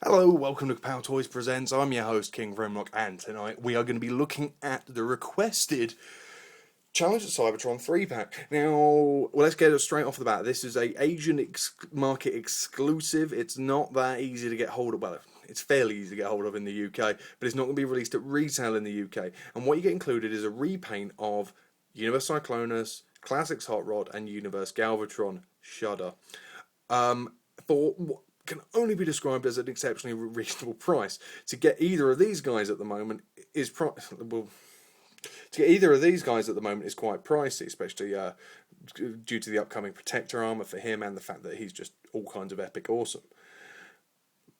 Hello, welcome to Kapow Toys Presents. I'm your host, King Grimlock, and tonight we are going to be looking at the requested Challenge at Cybertron 3-pack. Now, well, let's get it straight off the bat. This is a Asian market exclusive. It's not that easy to get hold of. Well, it's fairly easy to get hold of in the UK, but it's not going to be released at retail in the UK. And what you get included is a repaint of Universe Cyclonus, Classics Hot Rod, and Universe Galvatron Shudder. For what can only be described as an exceptionally reasonable price. To get either of these guys at the moment is quite pricey, especially due to the upcoming Protector armor for him and the fact that he's just all kinds of epic awesome.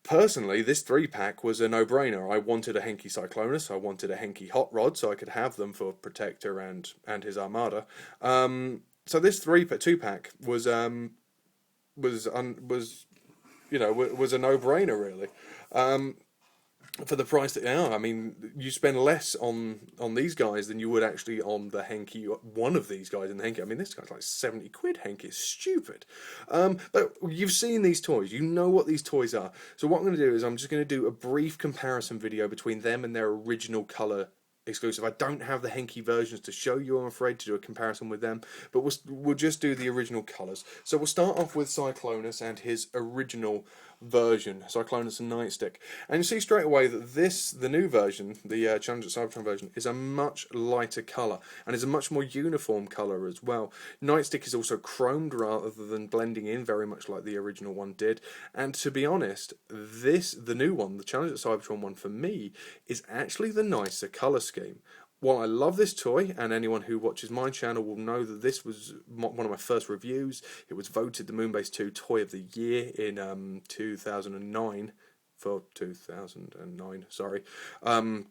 Personally, this 3-pack was a no-brainer. I wanted a Henki Cyclonus, I wanted a Henki Hot Rod, so I could have them for Protector and his Armada. So this 2-pack was a no-brainer, really. For the price that they are, I mean, you spend less on these guys than you would actually on the Henki, one of these guys in the Henki. I mean, this guy's like 70 quid, Henki. It's stupid. But you've seen these toys. You know what these toys are. So what I'm going to do is I'm just going to do a brief comparison video between them and their original colour exclusive. I don't have the Henki versions to show you, I'm afraid, to do a comparison with them, but we'll just do the original colours. So we'll start off with Cyclonus and his original version, Cyclonus and Nightstick, and you see straight away that the new version, the Challenge at Cybertron version, is a much lighter colour and is a much more uniform colour as well. Nightstick is also chromed rather than blending in, very much like the original one did, and to be honest, the new one, the Challenge at Cybertron one, for me, is actually the nicer colour scheme. While I love this toy, and anyone who watches my channel will know that this was one of my first reviews. It was voted the Moonbase 2 Toy of the Year in 2009, sorry. And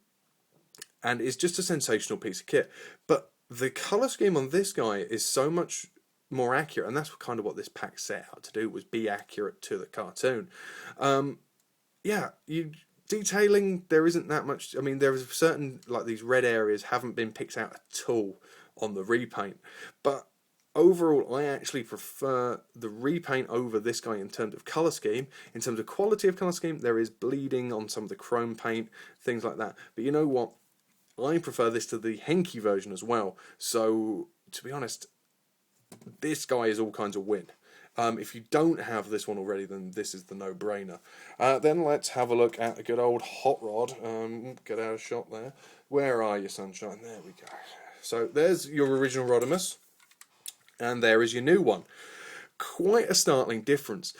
it's just a sensational piece of kit. But the colour scheme on this guy is so much more accurate, and that's kind of what this pack set out to do, was be accurate to the cartoon. Detailing, there isn't that much. I mean, there is certain, like these red areas haven't been picked out at all on the repaint, but overall I actually prefer the repaint over this guy in terms of colour scheme. In terms of quality of colour scheme, there is bleeding on some of the chrome paint, things like that, but you know what, I prefer this to the Henki version as well. So to be honest, this guy is all kinds of win. If you don't have this one already, then this is the no-brainer. Then let's have a look at a good old Hot Rod. Get out of shot there. Where are you, sunshine? There we go. So there's your original Rodimus, and there is your new one. Quite a startling difference.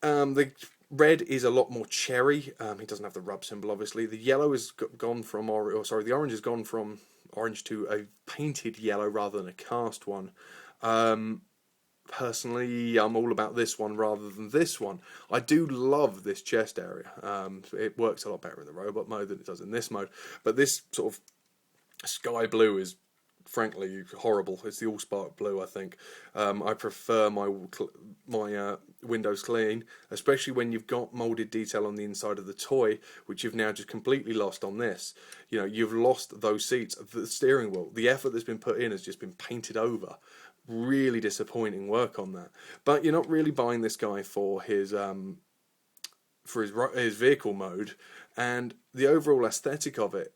The red is a lot more cherry. He doesn't have the rub symbol, obviously. The yellow has gone from, the orange has gone from orange to a painted yellow rather than a cast one. Personally, I'm all about this one rather than this one. I do love this chest area. It works a lot better in the robot mode than it does in this mode. But this sort of sky blue is frankly horrible. It's the all-spark blue, I think. I prefer my windows clean, especially when you've got moulded detail on the inside of the toy, which you've now just completely lost on this. You know, you've lost those seats, the steering wheel. The effort that's been put in has just been painted over. Really disappointing work on that. But you're not really buying this guy for his vehicle mode, and the overall aesthetic of it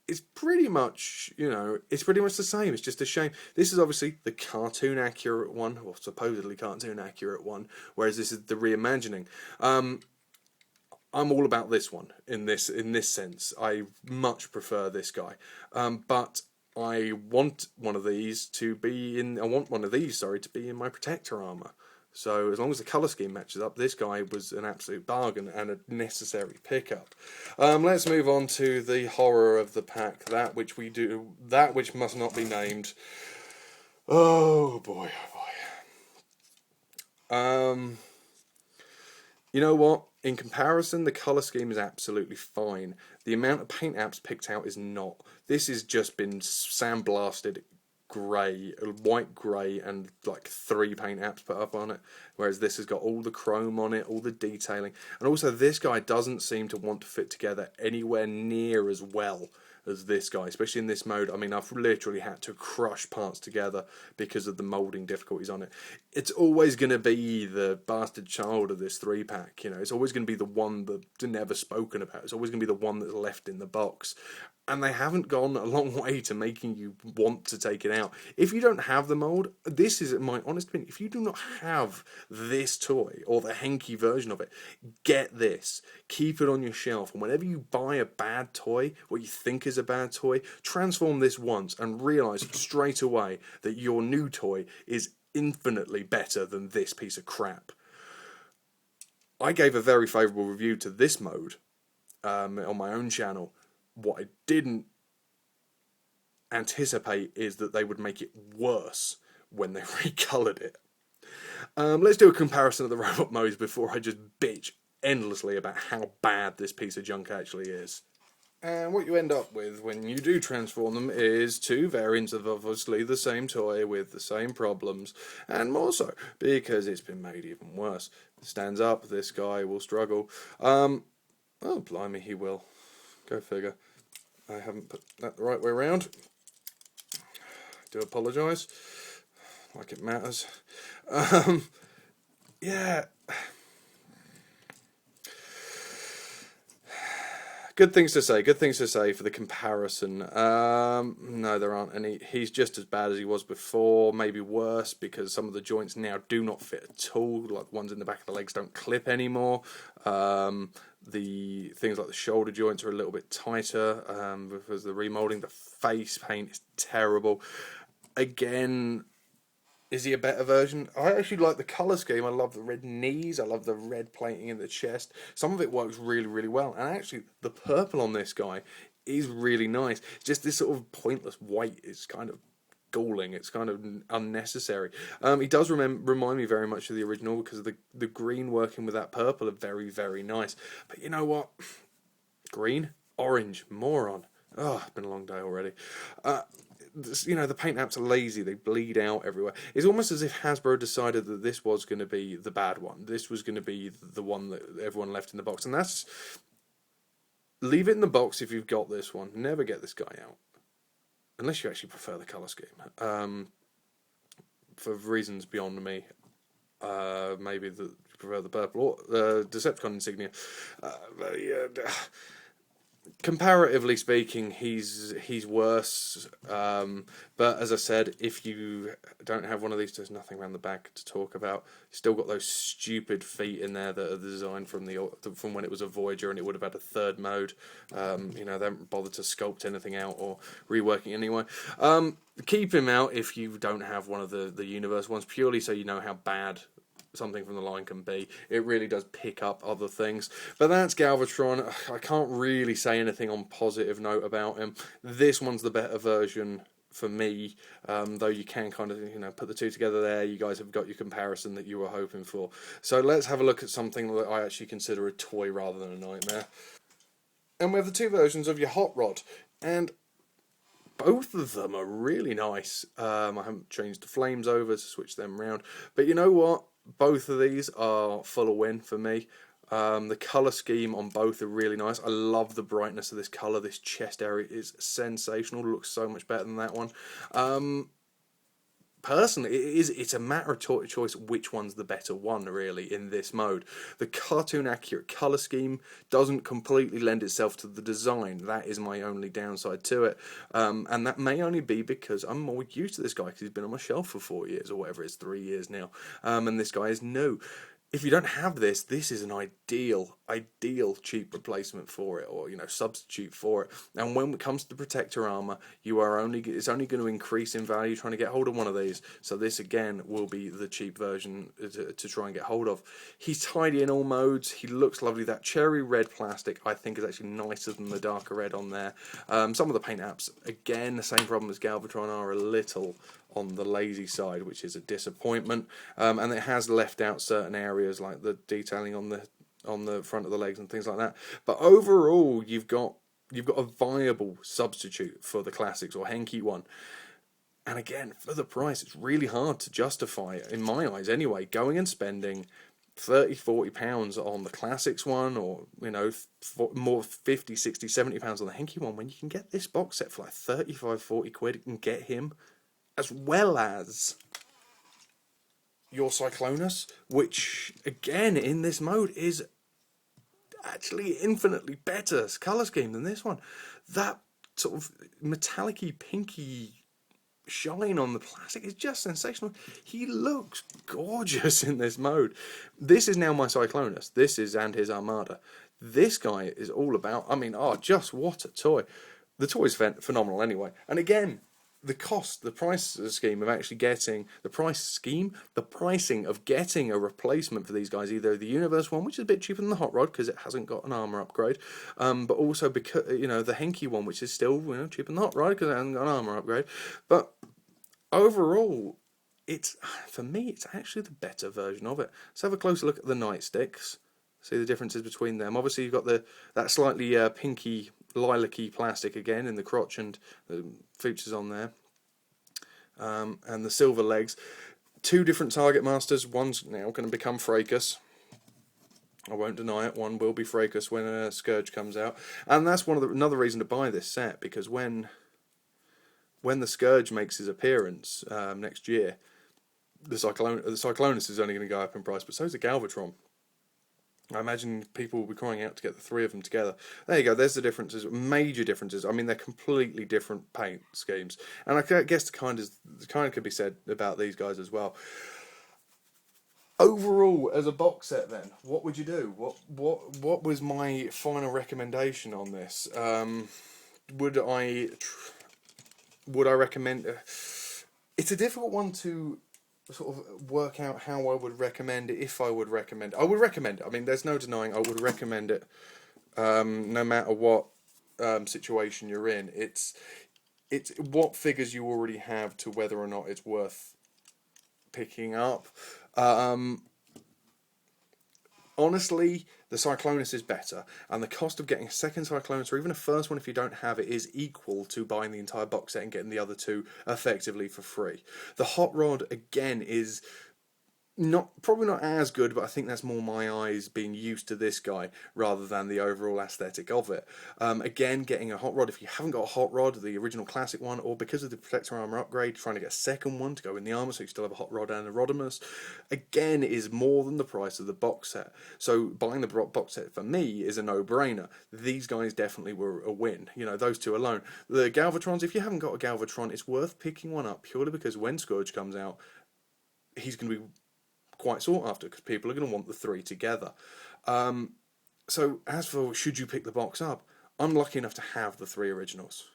is pretty much, it's pretty much the same. It's just a shame. This is obviously the cartoon accurate one, or supposedly cartoon accurate one, whereas this is the reimagining. I'm all about this one in this sense. I much prefer this guy, but I want one of these to be in. I want one of these, sorry, to be in my Protector armor. So as long as the colour scheme matches up, this guy was an absolute bargain and a necessary pickup. Let's move on to the horror of the pack, that which must not be named. Oh boy, oh boy. You know what? In comparison, the colour scheme is absolutely fine. The amount of paint apps picked out is not. This has just been sandblasted grey, white grey, and like 3 paint apps put up on it, whereas this has got all the chrome on it, all the detailing, and also this guy doesn't seem to want to fit together anywhere near as well as this guy, especially in this mode. I mean, I've literally had to crush parts together because of the moulding difficulties on it. it's always going to be the bastard child of this 3-pack. You know, it's always going to be the one that's never spoken about. It's always going to be the one that's left in the box. And they haven't gone a long way to making you want to take it out. If you don't have the mold, this is my honest opinion. If you do not have this toy or the Henke version of it, get this. Keep it on your shelf. And whenever you buy a bad toy, what you think is a bad toy, transform this once and realise straight away that your new toy is infinitely better than this piece of crap. I gave a very favourable review to this mode on my own channel. What I didn't anticipate is that they would make it worse when they recolored it. Let's do a comparison of the robot modes before I just bitch endlessly about how bad this piece of junk actually is. And what you end up with when you do transform them is two variants of obviously the same toy with the same problems, and more so because it's been made even worse. Stands up, this guy will struggle. Oh, blimey, he will. Go figure. I haven't put that the right way around. Do apologise. Like it matters. Yeah. Good things to say for the comparison. No, there aren't any. He's just as bad as he was before, maybe worse, because some of the joints now do not fit at all, like the ones in the back of the legs don't clip anymore. The things like the shoulder joints are a little bit tighter because the remoulding. The face paint is terrible. Again, is he a better version? I actually like the colour scheme. I love the red knees. I love the red plating in the chest. Some of it works really, really well. And actually, the purple on this guy is really nice. Just this sort of pointless white is kind of galling. It's kind of unnecessary. He does remind me very much of the original because the green working with that purple are very, very nice. But you know what? Green, orange, moron. Oh, it's been a long day already. You know, the paint apps are lazy. They bleed out everywhere. It's almost as if Hasbro decided that this was going to be the bad one. This was going to be the one that everyone left in the box. And that's... Leave it in the box if you've got this one. Never get this guy out. Unless you actually prefer the colour scheme. For reasons beyond me. Maybe you prefer the purple or Decepticon insignia. Comparatively speaking, he's worse. But as I said, if you don't have one of these, there's nothing around the back to talk about. You've still got those stupid feet in there that are designed from when it was a Voyager, and it would have had a third mode. You know, they haven't bothered to sculpt anything out or reworking anyway. Keep him out if you don't have one of the universe ones, purely so you know how bad something from the line can be. It really does pick up other things. But that's Galvatron. I can't really say anything on positive note about him. This one's the better version for me, though you can kind of, you know, put the two together there. You guys have got your comparison that you were hoping for. So let's have a look at something that I actually consider a toy rather than a nightmare. And we have the two versions of your Hot Rod. And both of them are really nice. I haven't changed the flames over to switch them around. But you know what? Both of these are full of win for me. The colour scheme on both are really nice. I love the brightness of this colour. This chest area is sensational. It looks so much better than that one. Personally, it's a matter of choice which one's the better one, really, in this mode. The cartoon-accurate colour scheme doesn't completely lend itself to the design. That is my only downside to it. And that may only be because I'm more used to this guy because he's been on my shelf for 4 years or whatever, it's 3 years now. And this guy is new. If you don't have this, this is an ideal cheap replacement for it, or, you know, substitute for it. And when it comes to the protector armor, it's only going to increase in value trying to get hold of one of these. So this again will be the cheap version to try and get hold of. He's tidy in all modes. He looks lovely. That cherry red plastic I think is actually nicer than the darker red on there. Some of the paint apps, again, the same problem as Galvatron, are a little on the lazy side, which is a disappointment. And it has left out certain areas like the detailing on the front of the legs and things like that. But overall, you've got a viable substitute for the classics or Henke one. And again, for the price, it's really hard to justify, in my eyes anyway, going and spending £30-40 on the classics one, or, you know, more 50, 60, £70 on the Henke one, when you can get this box set for like 35-40 quid and get him, as well as your Cyclonus, which again in this mode is actually infinitely better colour scheme than this one. That sort of metallic-y, pinky shine on the plastic is just sensational. He looks gorgeous in this mode. This is now my Cyclonus. This is and his Armada. This guy is all about, I mean, oh, just what a toy. The toy is phenomenal anyway. And again, the price scheme of actually getting, the pricing of getting a replacement for these guys, either the Universe one, which is a bit cheaper than the Hot Rod because it hasn't got an armor upgrade, but also because, you know, the Henke one, which is still, you know, cheaper than the Hot Rod because it hasn't got an armor upgrade. But overall, for me, it's actually the better version of it. Let's have a closer look at the nightsticks. See the differences between them. Obviously, you've got that slightly pinky, lilac-y plastic again in the crotch and the features on there. And the silver legs. Two different target masters. One's now going to become Fracas. I won't deny it. One will be Fracas when a Scourge comes out. And that's another reason to buy this set, because when the Scourge makes his appearance next year, the Cyclonus is only going to go up in price, but so is the Galvatron. I imagine people will be crying out to get the three of them together. There you go, there's the differences, major differences. I mean, they're completely different paint schemes. And I guess the kind could be said about these guys as well. Overall, as a box set then, what would you do? What was my final recommendation on this? Would I recommend... It's a difficult one to sort of work out how I would recommend it, if I would recommend it. I would recommend it. I mean, there's no denying I would recommend it, no matter what situation you're in. It's what figures you already have to whether or not it's worth picking up. Honestly, the Cyclonus is better, and the cost of getting a second Cyclonus, or even a first one if you don't have it, is equal to buying the entire box set and getting the other two effectively for free. The Hot Rod, again, is probably not as good, but I think that's more my eyes being used to this guy rather than the overall aesthetic of it. Again, getting a Hot Rod, if you haven't got a Hot Rod, the original classic one, or because of the Protector Armor upgrade, trying to get a second one to go in the armor so you still have a Hot Rod and a Rodimus, again, is more than the price of the box set. So buying the box set for me is a no-brainer. These guys definitely were a win, you know, those two alone. The Galvatrons, if you haven't got a Galvatron, it's worth picking one up purely because when Scourge comes out, he's going to be quite sought after because people are going to want the three together. So as for should you pick the box up, I'm lucky enough to have the three originals.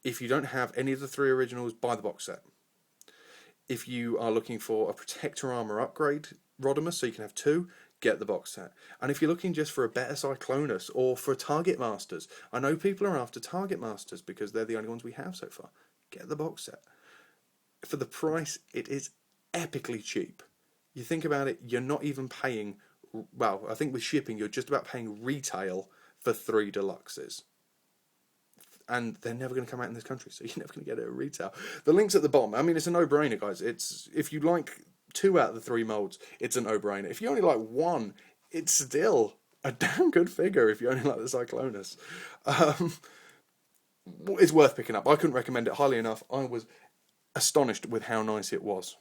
If you don't have any of the three originals, buy the box set. If you are looking for a Protector Armor upgrade Rodimus, so you can have two, get the box set. And if you're looking just for a better Cyclonus or for Target Masters, I know people are after Target Masters because they're the only ones we have so far, get the box set. For the price, it is epically cheap. You think about it, you're not even paying, well, I think with shipping, you're just about paying retail for 3 deluxes. And they're never going to come out in this country, so you're never going to get it at retail. The link's at the bottom. I mean, it's a no-brainer, guys. If you like 2 out of the 3 molds, it's a no-brainer. If you only like 1, it's still a damn good figure if you only like the Cyclonus. It's worth picking up. I couldn't recommend it highly enough. I was astonished with how nice it was.